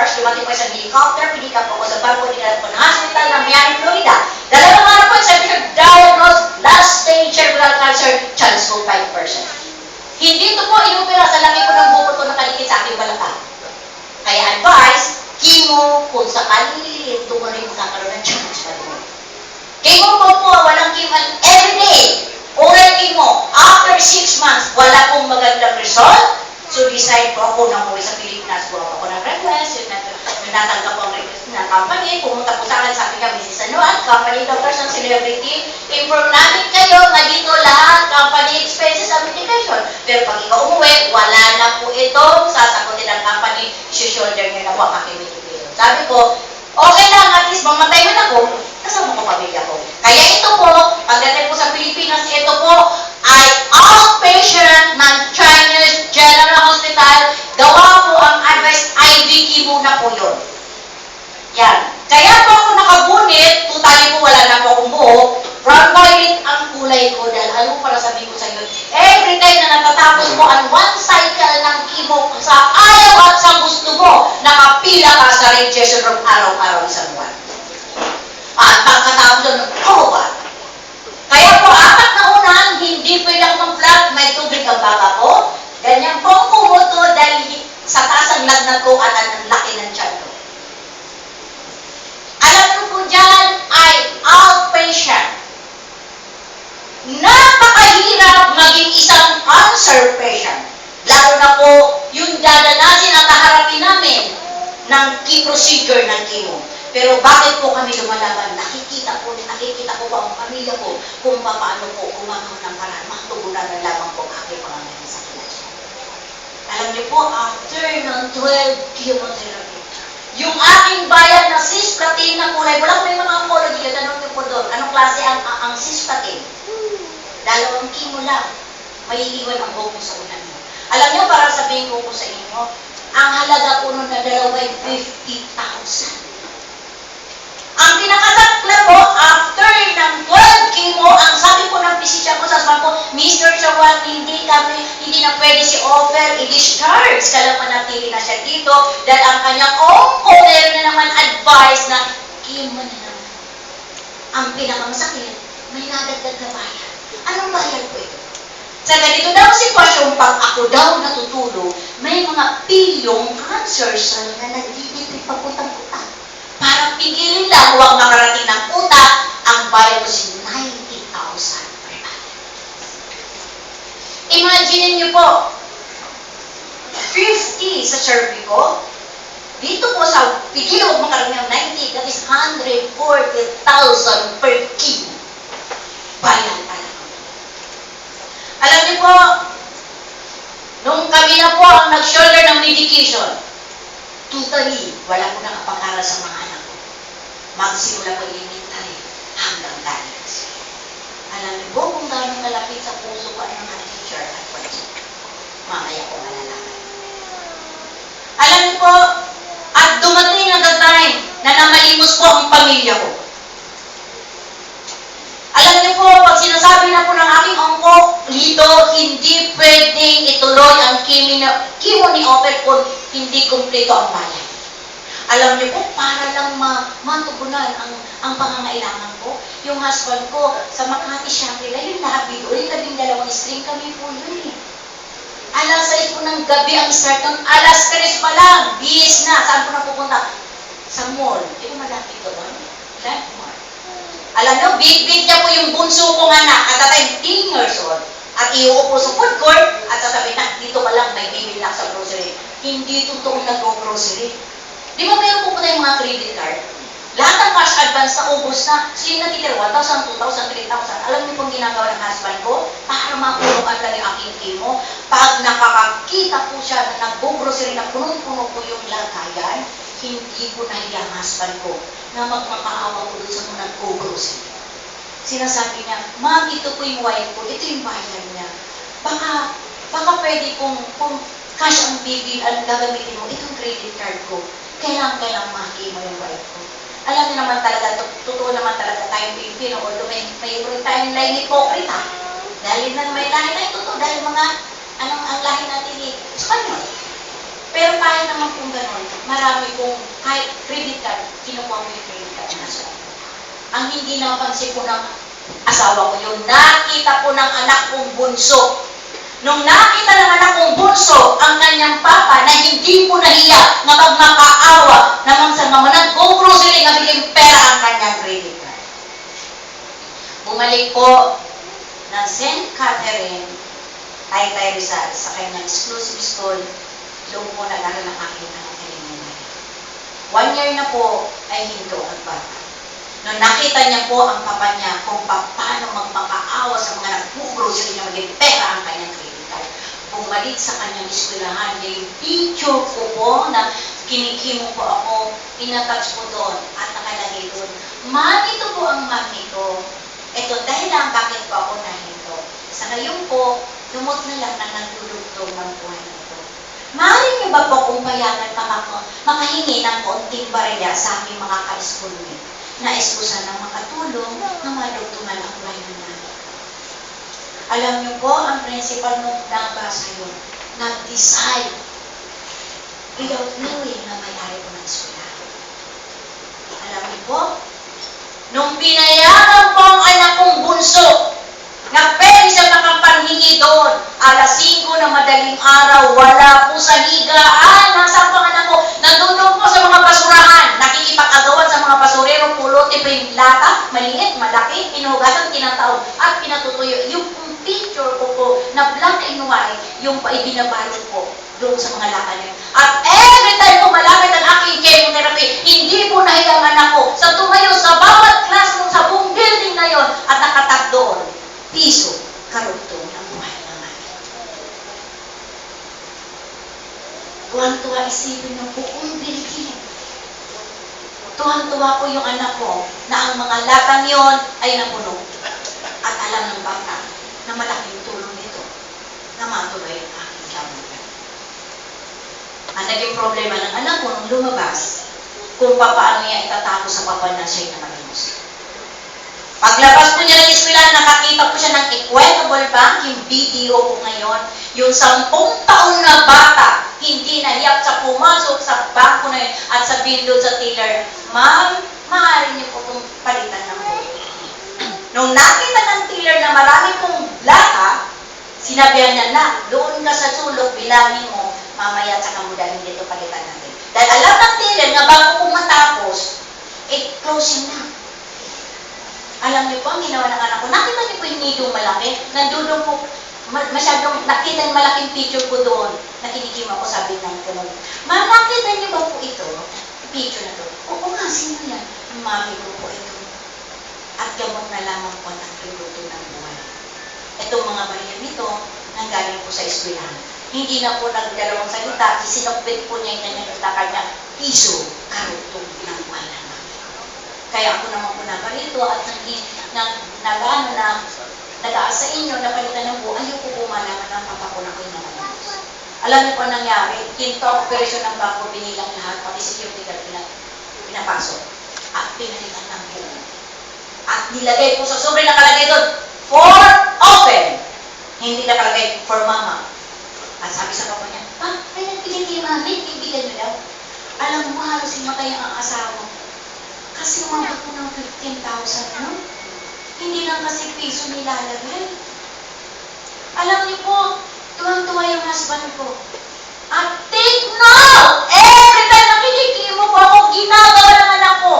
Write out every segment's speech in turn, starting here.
hours, dumating po isang helicopter, pinikap po ako sa barko, dinala po ng hospital ng Miami, Florida. Dalawang araw po, sabi ko, diagnosed last stage cerebral cancer, chance ko 5%. Hindi ito po inopera sa laki po ng bukod ko nakalikit sa aking balakang. Kaya advice, chemo, kung sakali, ito mo rin magkakaroon ng chance pa rin. Chemo po, walang chemo everyday. Oral chemo, after 6 months, wala pong magandang result. So, decide po ako na umuwi sa Pilipinas. Buwag ako ng request. Natanggap po ang request ng company. Pumunta po sa akin, sabi ka, Mrs. Anuan, company doctors ng celebrity. Inform namin kayo na dito lahat, company expenses and medication. Pero pag ikaw umuwi, wala na po itong sasagutin ng company. Shoulder nyo na po ang aking medication. Sabi ko, okay lang, at least mamatay man ako, kasama ko pamilya ko. Kaya ito po, pagdating po sa Pilipinas, ito po ay outpatient ng Chinese General Hospital. Gawa po ang advice, IV chemo na po yun. Yan. Kaya po ako nakabunit, totally po wala na po akong buhok, brown violet ang kulay ko dahil ano para sabihin ko sa inyo, every time na natatapos mo ang one cycle ng chemo sa ayaw at sa gusto mo, nakapila ka sa radiation room araw-araw isang buwan. At pagkatapos doon, ba? Kaya po, 4 na unan, hindi pwede ako mag-vlog, may tubig ang baba ko. Ganyan po ang kumuto dahil sa taas ang lagnat ko at ang laki ng tiyan ko. Alam ko po dyan ay outpatient. Napakahirap maging isang cancer patient. Lalo na po yung dadanasin at haharapin namin ng procedure ng chemo. Pero bakit po kami lumalaban? Nakikita ko po ang pamilya ko kung paano po gumagawa ng paraan. Matugunan na lamang po ang aking pangangailangan sa kanila. Alam niyo po, after ng 12 chemotherapy, yung aking bayan na cisplatin na kulay, wala ko may mga oncology, tanong niyo po doon, anong klase ang cisplatin? 2 chemo lang, may iiwan ang buhok mo sa unan mo. Alam niyo, para sabihin ko po sa inyo, ang halaga po nun na 2 ay 50,000. Ang pinakatakla po, after ng 12 chemo, ang sabi po ng physician ko sa husband ko, Mr. Chawan, hindi na pwede si offer, i-discharge. Kaya manatili na siya dito dahil ang kanyang meron na naman advice na chemo na naman. Ang pinakamasakit, may nadagdag na bayan. Anong bayan po ito? Sa ganito daw sitwasyon, pag ako daw natutulog, may mga pilyong cancer cell na nagdidipit papuntang-utak. Para pigilin lang huwag makarating ng utak, ang bayad ko si 90,000 per annum. Imagine niyo po, 50 sa cervico, dito po sa pigilin huwag makarating ng 90, that is 140,000 per kilo. Bayan pala. Alam niyo po, nung kami na po ang nag-shoulder ng medication, totally, wala ko nakapag-aral sa mga anak ko. Magsimula po elementary hanggang college. Alam niyo po kung gano'ng kalapit sa puso ko ang mga teacher at project. Mamaya ko malalaman. Alam niyo po, at dumating ang time na namalimos po ang pamilya ko. Alam niyo po, pag sinasabi na po ng aking ongko, dito, hindi pwedeng ituloy ang chemo ni Offer kung hindi kumpleto ang bayan. Alam niyo po, para lang matugunan ang pangangailangan ko, yung husband ko sa Makati Shangri-La, yung labi doon, yung 12 string kami po yun eh. Alas 6 po ng gabi ang start ng alas 3 pa lang, bis na. Saan po na pupunta? Sa mall. Di ba malapit ko doon? Landmark. Alam niyo, big niya po yung bunso kong anak at that time 10 years old. At iuupo sa food court at sasabihin na, dito ka lang, may bibili lang sa grocery. Hindi totoong nag-grocery. Di ba mayroon po yung mga credit card? Lahat ng cash advance na ubos na, so yung natitira, 1,000, 2,000, 3,000. Alam niyo pong ginagawa ng husband ko? Para makulungan lang yung aking chemo. Pag nakakakita po siya na nag-grocery na punong-puno po yung lagayan, hindi po nahiya ang husband ko na magmakaawa ko doon sa mga nag-grocery. Sinasabi niya, Ma'am, ito po yung wife ko, ito yung bayan niya. Baka pwede kung cash ang bibil, ang gagamitin mo, itong credit card ko. Kailangan maki mo yung wife ko. Alam niyo naman talaga, totoo naman talaga tayong Pilipino, although may tayong lahi hipokrita. Dahil na may lahi na ito, dahil mga, ang lahi natin sa Espanyol. Pero tayo naman kung gano'n, marami kong, kahit credit card, kinukuha ko yung credit card na sa ang hindi napansin ko ng asawa ko yun, nakita ko ng anak kong bunso. Nung nakita ng anak kong bunso, ang kanyang papa na hindi po nahiya na pag makaawa namang sa mga nag-go grocery na biling pera ang kanyang credit card. Bumalik po ng St. Catherine, Taytay Rizal, sa kanyang exclusive school, doon po nag-aral ng aking anak elementary. 1 year na po ay hinto ang bata. Nung nakita niya po ang papa niya kung paano magpapaawa sa mga nag-grocery na maging pera ang kanyang credit card, bumalik sa kanyang eskwelahan, yung picture ko po na kinikimo po ako, pinatouch po doon at nakalagay doon, "Ma'am, ito po ang mami ko. Ito dahil lang bakit po ako nahinto. Sa ngayon po, tumot na lang na nagdudugtong ng buhay nito. Maaari niyo ba po kung payagan makahingi ng konting barya sa aming mga ka-schoolmate? Nais ko sana makatulong na madugtungan ang buhay ng namin." Alam niyo po, ang principal nung nabasa yun, nag-decide without knowing na may-ari po ng eskwela. Alam niyo po, nung pinayagan po ang anak kong bunso, na pwede siya nakapanghingi doon, alas 5 na madaling araw, wala po sa higaan, nasa po ang anak ko, nandun po sa mga basurahan, nakikipag-agawan sa mga basurero, pulote pa yung lata, maliit, malaki, inuhugasan, tinatawag, at pinatutuyo. Yung picture ko po, na black and white, yung ibinabalot ko doon sa mga lata niyo. At every time po malapit ang aking chemotherapy, hindi po nahilang anak ko sa tumayo sa bawat classroom sa buong building na yon at nakatag doon, "Piso, karugtong ng buhay naman." Tuwang-tuwa isipin ng buong Pilipinas. Tuwang-tuwa po yung anak ko na ang mga latang yon ay napuno. At alam ng bata na malaking tulong nito na matuloy ang aking kamulan. Ang naging problema ng anak ko nung lumabas, kung paano niya itatapos sa papa na siya'y namalimos. Paglabas po niya ng eskwelahan, nakakita po siya ng Equitable Bank, yung BDO po ngayon, yung 10 taon na bata, hindi nahiyak sa pumasok sa bangko na yun at sabihin doon sa teller, "Ma'am, maaari niyo po itong palitan ng buhay." Nung nakita ng teller na marami pong lata, sinabihan niya na, "Doon ka sa sulok, bilangin mo, mamaya tsaka mo dahil dito palitan natin." Dahil alam ng teller na bago po matapos, closing na. Alam niyo po, ang ginawa ng anak ko, nakita niyo po yung nidong malaki, nandun po, masyadong, nakita yung malaking picture ko doon, na kinikim ako, sabi ng puno, "Ma'am, nakita niyo ba po ito? Picture na to." "Oo nga, sino yan?" "Mami ko po ito. At gamot na lamang po ang nagluluto ng buhay." Itong mga baril nito, nanggaling po sa eskwelahan. Hindi na po nagdalawang salita, isinukbit po niya yung kanyang utakar niya, "Piso, karugtong ng buhay naman." Kaya ako naman po naparito at nag-aas sa inyo na palitan ng buo, ayoko po malaman ng papa ko na ko yung namalimos. Alam niyo po ang nangyari, quinto operasyon ng bangko, binilang lahat, pati security guard pinapasok. At pinalitan ng buo. At nilagay po sa sobre nakalagay doon, "For open." Hindi nakalagay, "For mama." At sabi sa papa niya, "Ay, nagpili kay mami, ibigan niyo daw." Alam mo, halos himatay ang asawa. Kasi umabot po ng 15,000, no? Hindi lang kasi piso nilalagay. Alam niyo po, tuwang-tuwa yung husband ko. At take note! Every time na kinikimo po ako, ginagawa ng anak ko.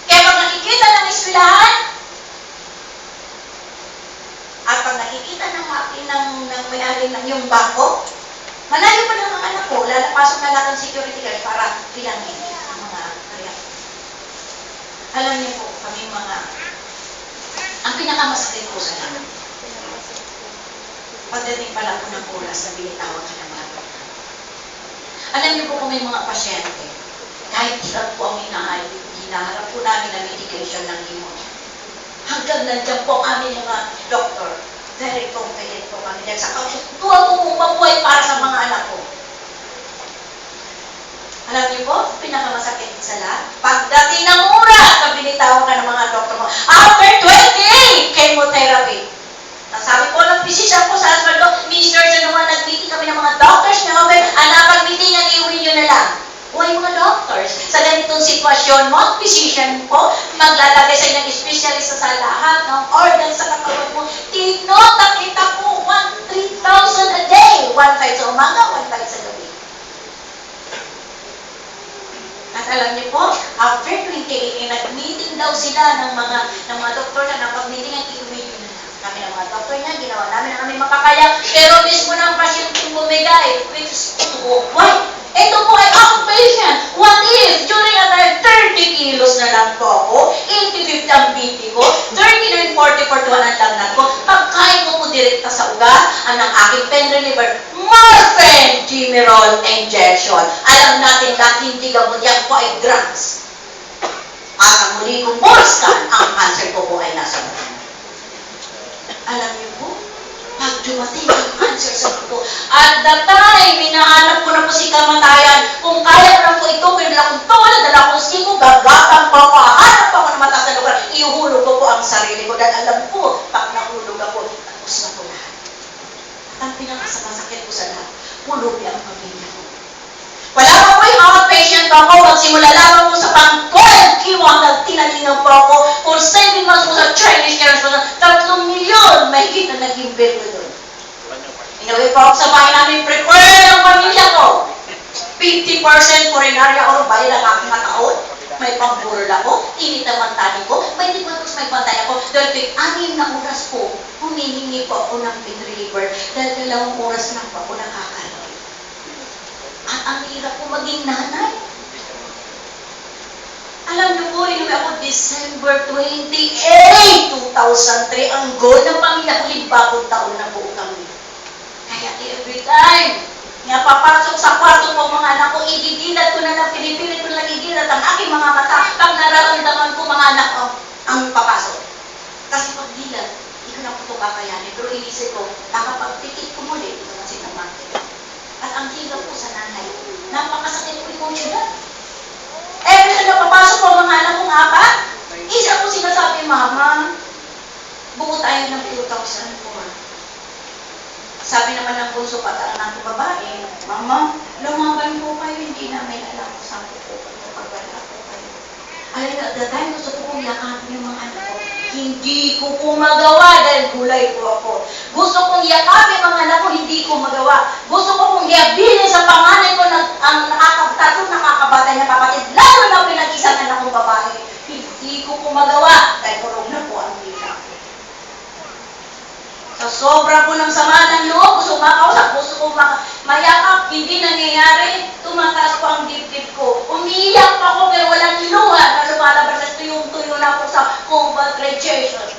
Kaya pag nakikita ng eskwelahan, at pag nakikita ng may-ari ng yung bangko, malayo pa lang ang anak ko, lalapasok na lang ang security guard para bilangin ang mga karya. Alam niyo po, kami ang pinakamasakit po sa namin. Pagdating pala po ng oras na binitawag ka ng mga doktor. Alam niyo po kung may mga pasyente, kahit hirap po ang hinaharap po namin na medication ng pneumonia. Hanggang nandiyan po ang aming mga doktor. Very confident po kami dahil sa tuwa po kong mabuhay para sa mga anak ko. Alam niyo po, pinakamasakit sa lahat, pagdating ng oras na binitawag ka ng mga doktor mo, after 28 chemotherapy. Ang sabi po ng physician ko sa husband ko, "Mr. Januan, nag-meeting kami ng mga doctors niyo, anak ganitong sitwasyon mo, physician po, maglalagay sa inyong specialist sa lahat ng organ sa katawan mo. Tinota kita po, 3,000 a day. 1,500 sa umaga, 1,500 sa gabi. At alam niyo po, after 28, nag-meeting daw sila ng mga doktor na napag-meeting ang i-meeting na kami ng mga doktor niya, ginawa namin na kami makakaya, pero mismo ng pasyente bumigay, which is why? Ito po ay outpatient. What if, during a time, 30 kilos na lang po ako, 80-50 ang BP ko, 39-44 ang lagnat ko, pagkain ko po direkta sa ugat, ang aking pen reliever, morphine Dimerol injection. Alam natin lahat, hindi gamot yan po ay drugs. At ang muli kong scan, ang cancer ko po ay nasa mga. Alam niyo po, pag dumating ang cancer sa buto, at that time, hinahanap ko na po si kamatayan. Kung kaya ko na po ito, pinala kong tola, dala kong siko, gagatan po ako, hanap ako ng mataas na lugar, iuhulog ko po ang sarili ko. Dahil alam po, pag nahulog ako, tapos na po lahat. At ang pinakasamasakit ko sa lahat, pulubi ang pamilya ko. Wala pa po yung outpatient ako, magsimula lamang po sa pang-12 kiwang nagtinalingan po ako, for 7 months po sa Chinese Care Hospital, 3 milyon, may kita naging bill ko doon. Inuwi po ako sa bahay namin, prepare ang pamilya ko. 50% foreignarya ako, bayad ang aking mataon. May pambulol ako, init naman tani ko, may tipagos may pantay ako. Dahil 6 na oras po, humihingi po ako ng pain reliever, dahil 2 oras lang po ako nakakalaw. At ang hirap po maging nanay. Alam niyo po, inuwi ako December 28, 2003, ang goal ng pamilya ko, bagong taon na po kami. Kaya every time, nga papasok sa kwarto ko mga anak ko, ididilat ko na lang, pinipilit ko na lang idilat ang aking mga mata, pag nararamdaman ko mga anak ko, ang papasok. Kasi pag dilat, hindi ko na po ito kakayanin, pero inisip ko, baka pagpikit ko muli, ito na sinamate. At ang hirap po sa nanay, napakasakit po emosyon. Every time na papasok po mga anak kong apat, isa po sinasabi, Mama, buo tayo ng 2,000 po. Sabi naman ng bunso pa ang anak ko babae, Mama, lumaban po kayo, hindi namin alam kung saan po pag wala po kayo. Alam na, the time gusto ko kong yakapin yung mga anak ko, hindi ko po magawa dahil gulay po ako. Gusto kong yakapin mga anak ko, hindi ko magawa. Gusto ko kong iabilin sa panganay ko na ang nakakabatay na kapatid, lalo na pinag-isang anak kong babae. Hindi ko po magawa dahil kurong na po ang bila. Sa sobra po ng sama ng loob, gusto ko mayakap, hindi nangyayari, tumataas po ang dibdib ko. Umiiyak pa ako pero walang luha na lumalabas at tuyong-tuyo na po sa combat radiation.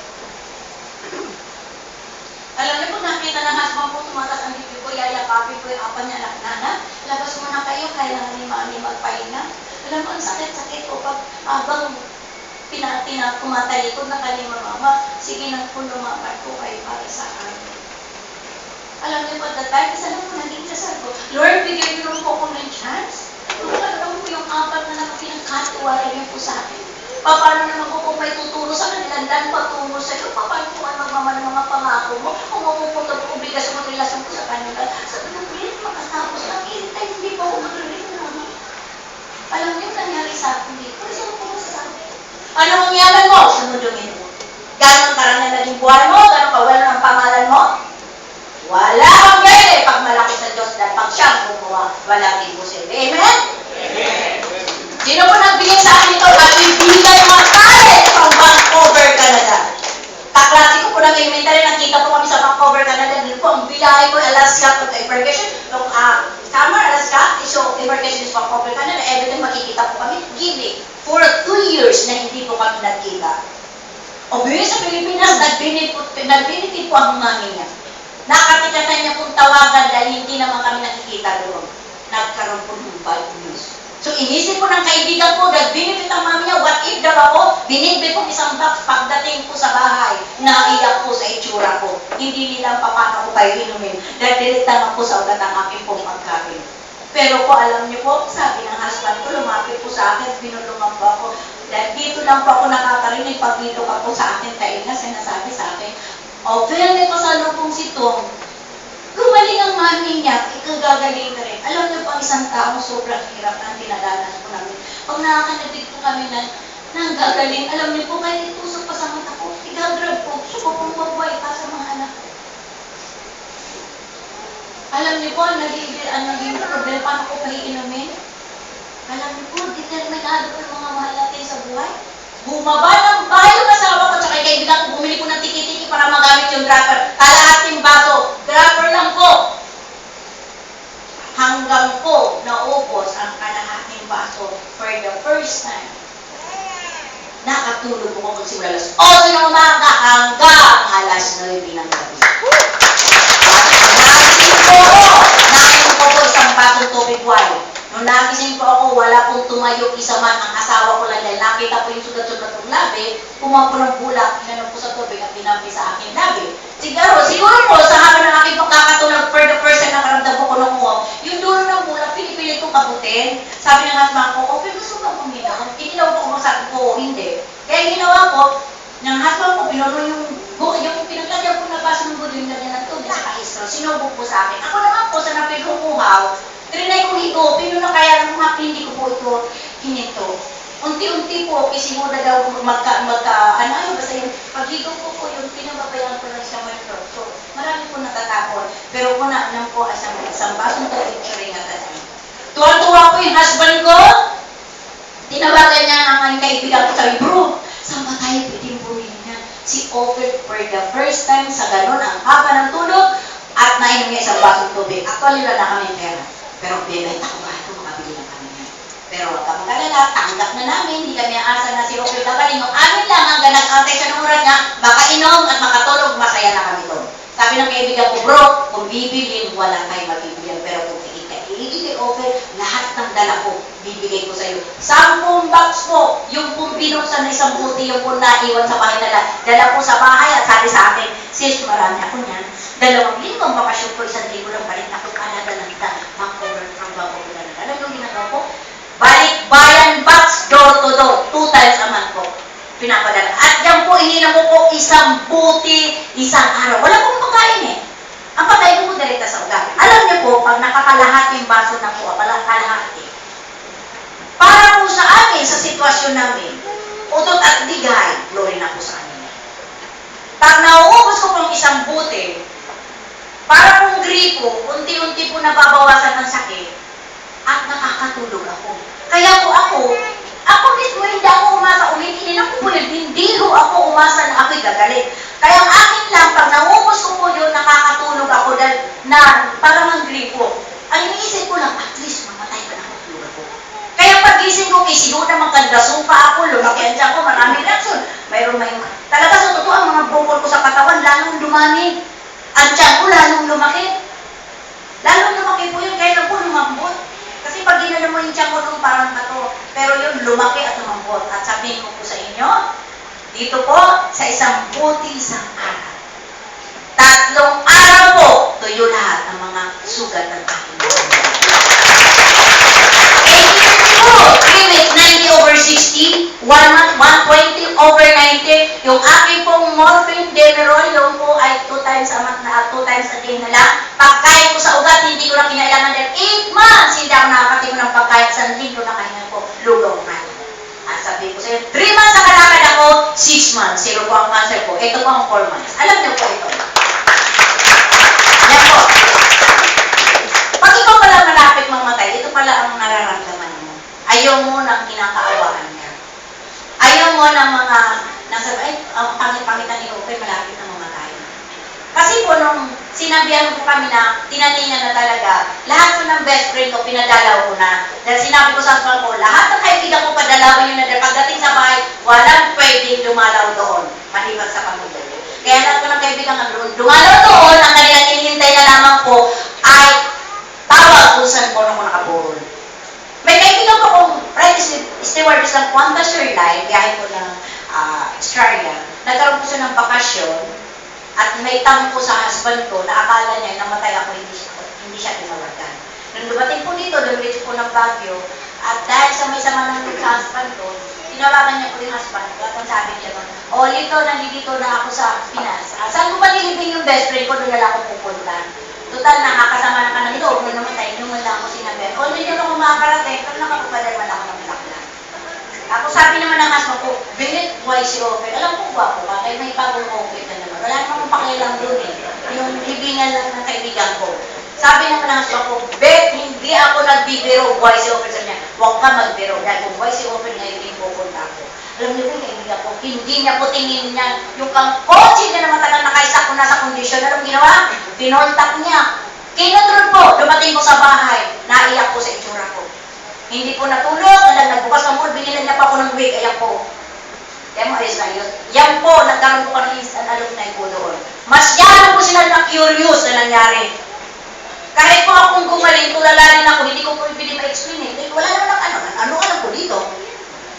Alam niyo po, nakita ng husband po, tumataas ang dibdib ko, yayakapin ko yung apat niya anak nana. Labas mo na kayo, kailangan ni mami magpahinga. Alam mo, ang sakit-sakit ko pag habang kumatalikod na kalima mama, sige nang po lumaban ko kayo para sa akin. Alam niyo po, that time, isa lang po naging dasal ko, Lord, bigyan niyo po ako ng chance. Alam po yung apat na nakapinagkatiwala niyo po sa akin. Paano naman ko kung may tuturo sa kanilang dan patungo sa iyo? Paano po ang magmama ng mga pangako mo? Kung mapupunta po obligasyon mo relasyon ko sa kanila, sabi ko, please, makatapos lang. Hindi po ako mag-relate na. Alam niyo, nangyari sa akin dito. Kasi ako po masasabi. Ano mangyaman mo? Sunodungin mo. Gano'ng karang na naging buhay mo? Gano'ng kawala ng pangalan mo? Wala kang pwede pag malaki sa Diyos dahil pag siyang gumawa, wala din mo sila. Amen? Amen? Sino po nagbigay sa akin ito? At ibigay matalik from Vancouver, Canada. Kaklase ko po na may elementary, nakita po kami sa Vancouver, Canada. Dito po ang biyahe ko, Alaska, to embarkation. Summer, Alaska, so embarkation is Vancouver, Canada. Every time makikita po kami, giving. For 2 years na hindi po kami nagkita. O sa Pilipinas, nag-benefit po ang mami niya. Nakatikatan niya pong tawagan dahil hindi naman kami nakikita doon. Nagkaroon po ng bad news. So inisip ko ng kaibigan ko, nag-benefit ang mami niya, what if daw ako, binibig ko isang box pagdating ko sa bahay, naiyak po sa itsura ko. Hindi nila paano ko kayo inumin. Dahil direkta po sa ugat ang aking pong pagkain. Pero po, alam niyo po, sabi ng husband ko, lumapit po sa akin, binulungan po ako. Dahil dito lang po ako nakakarinig, pag dito ka po sa akin, tayo na sinasabi sa akin, o, pero may pasalubong si Tom. Gumaling ang mami niya, ikaw gagaling ka rin. Alam niyo pang isang taong sobrang hirap ang dinadanas po namin. Pag nakakanadig po kami na gagaling, alam niyo po, kahit itusok pa sa mata ko, igagrab po, gusto ko pong mabuhay pa sa mga anak ko. Alam niyo po, naging problema, paano ko pa iinumin? Alam niyo po, determinado po yung mga mahal natin sa buhay. Bumaba ng bahay yung asawa ko, tsaka kaibigan ko, bumili ko ng tiki-tiki para magamit yung dropper. Kalahating baso, dropper lang po. Hanggang po, naubos ang kalahating baso for the first time. Nakatulog po ko magsimula alas 8 ng umaga hanggang alas 9 ng gabi. Nagising po po isang basong tubig wine. Nung nagising po ako, wala pong tumayo isa man ang asawa ko lang dahil nakita po yung sugat-sugat ng labi, pumapo ng bulak, inanong po sa tubig at pinampi sa aking labi. Siguro po, sa haba ng aking pagkakatulog for the first time nakaramdam ko ko nung yung dulo ng bulak, pinipilit kong kabutin. Sabi ng husband ko, okay, gusto ka uminom? Iginaw ko kung sabi ko, hindi. Kaya ginawa ko, ng husband ko, pinuno yung pinaglagyan ko na baso ng budo, yung lagyan ng tubig sa kaistro, sinubog po sa akin. Ako naman po, sa napilong kuhaw, trinay kong higupin, no, kaya nung hindi ko po ito hininto. Unti-unti po, isimuda daw basta yung paghigop ko po, yung pinababayan ko lang sa my throat. So, marami po natatapon. Pero po naalam po, isang basong tubig, churing at alam. Tuwan-tuwa po yung husband ko, tinawagan niya ang aking kaibigan ko, sabi, bro, saan ba tayo pwedeng bumili niya? Si offered for the first time sa ganun, ang haba ng tulog, at nainom niya isang basong tubig. Actually, wala na kami pera. Pero bebenta ko ba ito, makabili na kami niya. Pero huwag ka mag-alala, tanggap na namin, hindi kami aasa na si Offered gagaling. Yung amin lang ang nag-antay siya ng oras niya, makainom at makatulog, masaya na kami doon. Sabi ng kaibigan ko, bro, kung bibilin, wala tayong mabibilihan. Pero kung kay Offered, lahat ng dala ko, bibigay ko sa iyo. 10 box po, yung pong binuksan na isang buti, yung pong naiwan sa bahay dala po sa bahay at sabi sa akin, sis, marami ako niyan. 2 linggo ang bakasyon ko, 1 linggo lang balik ako Canada ng kita, mag-over from Bago Canada. Alam yung ginagawa ko? Balik bayan box, door to door, 2 times a month po. Pinapadala. At yan po, ininom ko po isang buti, isang araw. Wala pong pagkain eh. Ang pagkain ko po direkta sa ugat. Alam niyo po, pag nakakalahati yung baso na po, kalahati. Para po sa amin, sa sitwasyon namin, utot at digay, glory na po sa amin. Pag nauubos ko pong isang buti, para pong gripo, unti-unti po nababawasan ng sakit, at nakakatulog ako. Kaya po ako mismo hindi ako umasa, umiinin ako po yun, hindi ho ako umasa na ako'y gagaling. Kaya ang akin lang, pag nauubos ko po yun, nakakatulog ako dahil na parang ang gripo. Ang iniisip ko lang, at least mamatay pa na matulog ako. Kaya pag-gising ko, kisigo na magkandaso pa ako, lumaki ang tiyan ko, maraming reaksyon. Talaga sa totoo, ang mga bukol ko sa katawan, lalong dumami. Ang tiyan ko, lalong lumaki. Lalong lumaki po yun, kaya lang po lumambot. Kasi pag ginano mo yung tiyan ko nung parang bato, pero yun, lumaki at lumambot. At sabihin ko po sa inyo, dito po, sa isang buti isang araw. 3 araw po, tuyo lahat ng mga sugat ng aking mga. 3 weeks, 90/60, 1 month, 120/90. Yung aking pong morphine Demerol, yung po ay 2 times a month na, 2 times a day na lang. Pagkain ko sa ugat, hindi ko na kinailangan dahil 8 months, hindi ako nakakatingin ng pagkain. 1 linggo na kanya ko, lugaw na. At sabi ko sa'yo, 3 months na kalakad ako, 6 months, 0 po ang cancer ko. Ito po ang 4 months. Alam niyo po ito. Yan po. Pag ikaw pala malapit mamatay, ito pala ang nararamdaman mo. Ayaw mo ng kinakaawaan niya. Ayaw mo ng mga nasabi, pangit-pangitan ni Ope, malapit na mamatay. Kasi po nung sinabihan ko kami na tinaningan na talaga, lahat po ng best friend ko, pinadalaw ko na. Dahil sinabi ko sa husband ko, lahat ng kaibigan ko padalawan yun na dahil pagdating sa bahay, walang pwedeng dumalaw doon, maliban sa pamilya. Kaya lahat ko ng kaibigan nga doon, dumalaw doon, ang kanilang hinihintay na lamang po ay tawag kung saan po nung nakaburol. May kaibigan ko kung practice stewardess ng Qantas Airlines, biyahe ko ng Australia. Nagkaroon ko siya ng bakasyon at may tampo sa husband ko na akala niya namatay ako, hindi siya tinawagan. Nung dumating po dito, dumiretso po ng Baguio, at dahil sa may sama ng sa husband ko, tinawagan niya po yung husband ko, at ang sabi niya doon, nandito na ako sa Pinas. Saan ko ba nilibing yung best friend ko, doon na lang ako pupunta. Total, nakakasama na ka ng loob. Nung namatay, inuman lang ako sinabi. O, hindi naman ako makakarating, pero nakapagpadalman ako ng malakla. Ako sabi naman ng husband ko, Bennett, why si Open? Alam ko gwapo ka, kaya may bagong Open na naman. Wala naman akong pakialam doon eh. Yung libingan lang ng kaibigan ko. Sabi naman ng husband ko, Bet, hindi ako nagbibiro, why si Open? Sabi niya, huwag ka magbiro. Dahil kung why si Open ngayon, hindi pupunta ako. Alam niyo ba yung kaibigan ko, hindi niya po tingin niya yung kotse niya na matagal nakaisa ko nasa kondisyon. Anong ginawa? Pinoltak niya. Kinontrol po, dumating ko sa bahay, naiyak ko sa itsura ko. Hindi po natulog, nagbukas ng mood, binilan niya pa ako ng wig, ayan po. Kaya mo, ayos na yun. Yan po, nagkaroon po ng instant alumni po doon. Masyado po sila na-curious na nangyari. Kahit po akong gumaling, tulala rin ako, hindi ko po pwede ma-explain eh. Wala naman ang ano po dito.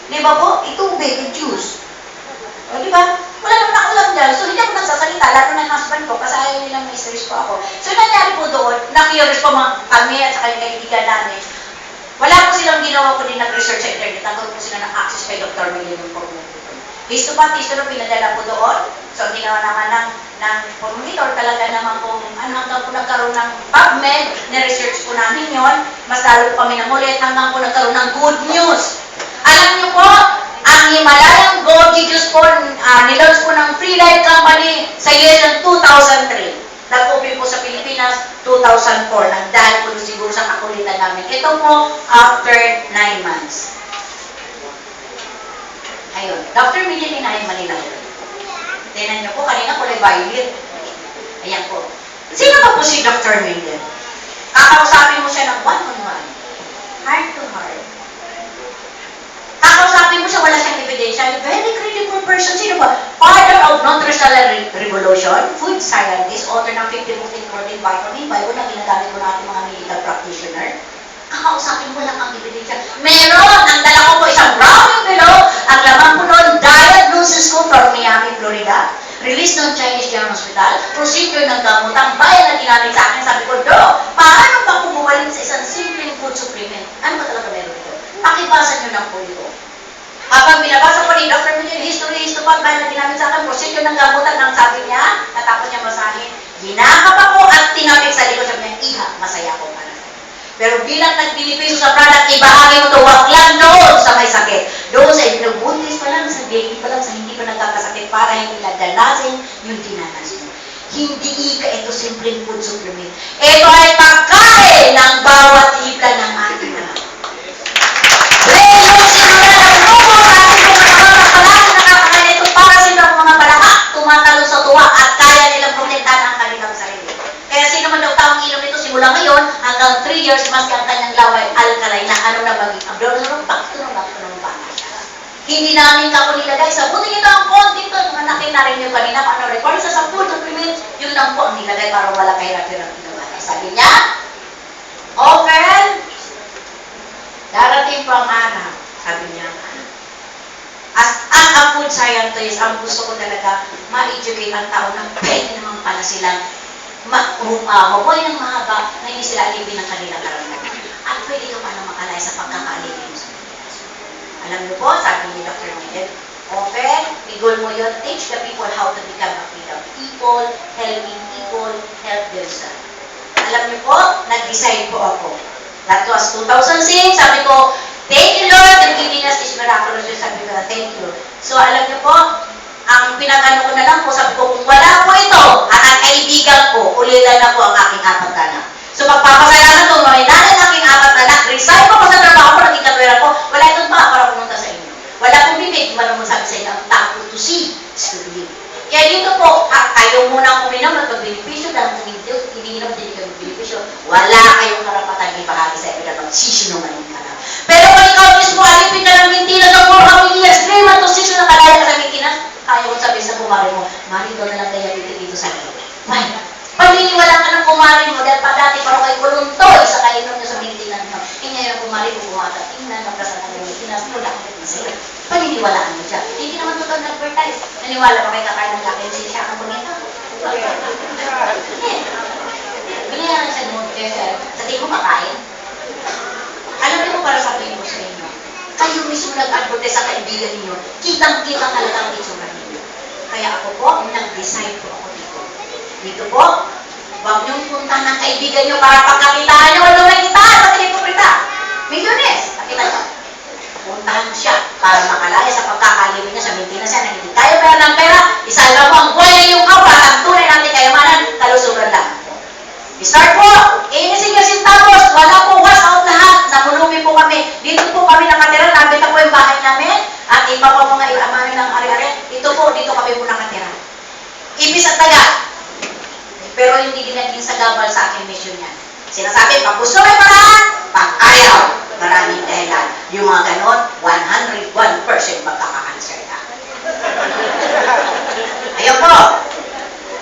Di ba po? Itubig, juice. O di ba? Wala naman ako lang dyan. So hindi ako nagsasalita, lalo na yung husband ko, kasi ayaw nilang may stress po ako. So nangyari po doon, na-curious po kami at saka yung kaibigan namin. Wala po silang ginawa ko din nag-research sa internet. Nagkaroon po sila ng access kay Dr. William po. Histo pa, histo pinadala po doon. So, ginawa naman ng monitor talaga naman po, hanggang po nagkaroon ng PubMed, na-research po namin yon. Mas lalo po kami namulit hanggang po nagkaroon ng good news. Alam niyo po, ang Himalayan Gold Juice po, nilaunch po ng Free Life Company sa year ng 2003. Nag-open po sa Pilipinas 2004. Nagdahil po siguro sa kakulitan namin. Ito po, after 9 months. Ayun. Dr. Million Inahin Manila. Tingnan niyo po, kanina kulay violet. Ayan po. Sino ba po si Dr. Million? Kakausapin mo siya ng one-on-one. Heart to heart. Kakausapin mo siya, wala siyang ebidensya. Very credible person. Sino ba? Father of Nutritional Revolution, food scientist, author ng 50 most important vitamin, Bible na ginagamit ko natin mga medical practitioner. Kakausapin mo lang ang ebidensya. Meron! Ang dala ko po isang brown envelope. Ang laman po noon, diagnosis ko from Miami, Florida. Release ng Chinese General Hospital. Procedure ng gamutang bayan na ginamit sa akin. Sabi ko, Do, paano ba kung bumalik sa isang simple food supplement? Ano ba talaga meron ito? Pakibasa nyo lang po ito. Habang binabasa ko ni Dr. Million, history pa, bayan na ginamit sa akin, procedure ng gamutan, ang sabi niya, natapos niya basahin, ginakap ako at tinapik sa likod. Sabi niya, Iha, masaya ko para sa'yo. Pero bilang nagbinipiso sa product, ibahagi mo ito, wag lang doon sa may sakit. Doon sa ibinubuntis pa lang, sa baby pa lang, sa hindi pa nagkakasakit para hindi nadalasin yung dinanas mo. Hindi ika ito simpleng food supplement. Ito ay pagkain ng bawat ibla ng ating mga. Ngayon, sinula ng grupo natin kung nakakapalaki nakakakain ito para silang mga balaka, tumatalo sa tuwa at kaya nilang protektahan ang kanilang sarili. Kaya sino man daw taong inom ito simula ngayon hanggang 3 years maski ang kanyang laway alkaline na ano na maging abdominal bakterong baka siya. Hindi namin kako nilagay sa buti ito ang konti ito. Nakita rin nyo kanina kung ano record sa food supplement, yun lang po ang nilagay para wala kahirap-hirap ginawa. Sabi niya, open, darating po ang araw, sabi niya, as a food scientist, ang gusto ko talaga ma-educate ang tao na pwede naman pala silang mabuhay ng mahaba na hindi sila alipin ng kanilang karamdaman. At pwede ka paano makalaya sa pagkakaalipin mo sa Pilipinas. Alam niyo po, sabi ni Dr. Million, open, igol mo yun, teach the people how to become a freedom people, helping people, help themselves. Alam niyo po, nag-decide po ako. That was 2006, sabi ko, thank you Lord, and giving us this miraculous, sabi ko, thank you. So alam niyo po, ang pinagano ko na lang po, sabi ko, kung wala po ito, at ang kaibigan ko, ulilan na po ang aking 4 anak. So magpapasalamat ko, may nanay ng aking 4 anak, resign po ko sa trabaho ko, naging katwera ko, wala itong pa para pumunta sa inyo. Wala pong bibig, marunong sabi sa inyo, ang tapo to see, is to believe. Kaya dito po, kayo muna kuminom at mag-benepisyo, dahil kung hinihinom din kayo mag-benepisyo, wala kayong karapatan ibahagi sa iyo na magsisinungaling ka na. Pero kung ikaw mismo, alipin ka ng mintinas ng 4 years, 3 months to 6 na kalaya ka sa mintinas, kaya mo sabihin sa kumari mo, Mari, doon na lang diabetes dito sa iyo. May, paniniwala ka ng kumari mo, dahil pa dati parang kay kuluntoy sa kainom nyo sa mintinas nyo. Ngayon ang kumari mo kumata, tingnan, magkasan ka ng mintinas, wala ka na sa'yo. Paniniwalaan mo siya. Hindi naman totoo nag-advertise. Naniwala pa kayo kakain ng laki, hindi siya ang pangita. Binayaran siya mo, sa tingin mo makain. Alam niyo para sabihin ko sa inyo, kayo mismo nag-advertise sa kaibigan ninyo, kitang-kita talaga ang itsura ninyo. Kaya ako po, nag-decide po ako dito. Dito po, Huwag niyong puntahan ng kaibigan niyo para pagkakitaan niyo, wala may kitaan, pati ito kita. Milyones, nakita niyo. Puntahan mo siya para makalaya sa pagkakalibin niya, sa maintenance niya, na hindi tayo pera ng pera, isalba mo ang buhay ng iyong kapwa, at ang tunay natin kayamanan, kalusugan lang. I-start po, iinisin niyo sintapos, wala po was out lahat, namulubi po kami. Dito po kami nakatira, nabit po yung bahay namin, at iba pa mga amamin ng ari-ari. Ito po, dito kami po nakatira. Ibis at taga. Pero hindi din naging sagabal sa aking mission niya. Sinasabi, pag gusto may paraan, pag ayaw, maraming dahilan. Yung mga ganon, 101% magkakakanser na. Ayun po.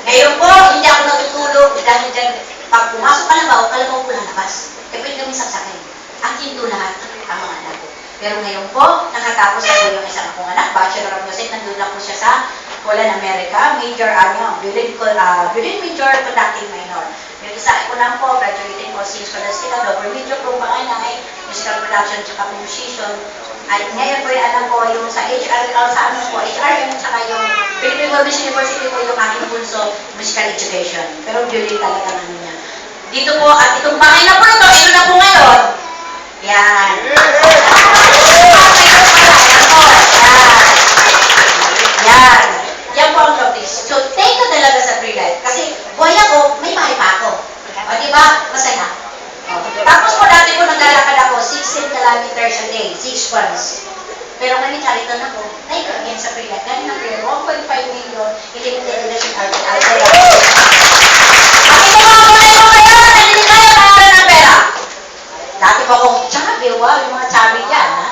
Ngayon po, hindi ako natutulog dahil dyan, pag pumasok ka lang ba, kalabaw ko lalabas. E pwede kami saksakin. Ang hinto lahat, ang mga anak ko. Pero ngayon po, nakatapos na po yung isang akong anak, Bachelor of Music, nandun lang po siya sa Holland, America, major, Berlin Major, Conducting Minor. Yung isa ko lang po, graduating po sa Scholastica, double major po ba ay musical production at composition. At ngayon po yung alam ko, yung sa HRL, sa ano po, HRM, tsaka yung Philippine Women's University po yung aking pulso, musical education. Pero violin talaga ano niya. Dito po, at itong bahay na po ito, ito na po ngayon. Yan. Yan. Yan po ang topics. So, take ka talaga sa free life. Kasi, buhay ako, may bahay pa ako. O, diba? Masaya. O, tapos po, dati po naglalakad ako, 16 kilometers a day, 6 months. Pero ngayon, chariton ako, take again sa free life. Ganun ang free life, 1.5 million, limited edition art. Dati pa akong chubby, wow, yung mga chubby dyan, ha?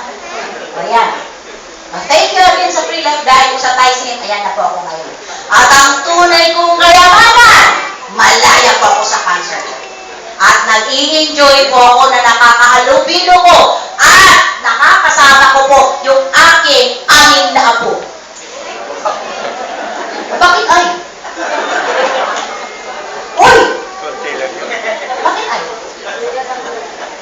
O yan. Thank you again sa free life dahil ko sa Tyson, ayan na po ako ngayon. At ang tunay kong kayamanan, malaya po ako sa cancer. At nag-i-enjoy po ako na nakakahalubilo ko at nakakasama ko po yung aking aning na apo. Bakit ay? Uy! Bakit ay?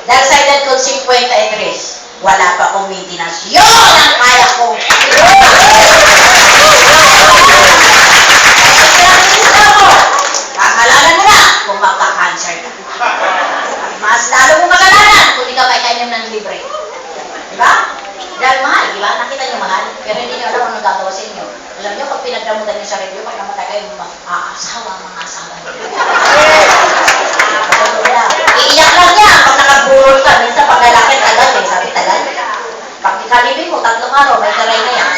Dahil sa edad ko 53, wala pa akong maintenance. Yun ang kaya kong kakalanan mo na kung magka-cancer ka. Mas lalo mong makalanan kung di ka maikainim ng libre. Diba? Dahil mahal, diba? Nakita niyo mahal, pero hindi niyo alam anong gagawa sa inyo. Alam niyo, pag pinagdamutan niyo sa review, pag namatay kayo, mga asawa. Iiyak lang niya pag nakaburol ka. Minsan pag lalaki tagal, sabi tagal. Pag ikalibin mo, 3 araw, may taray na yan.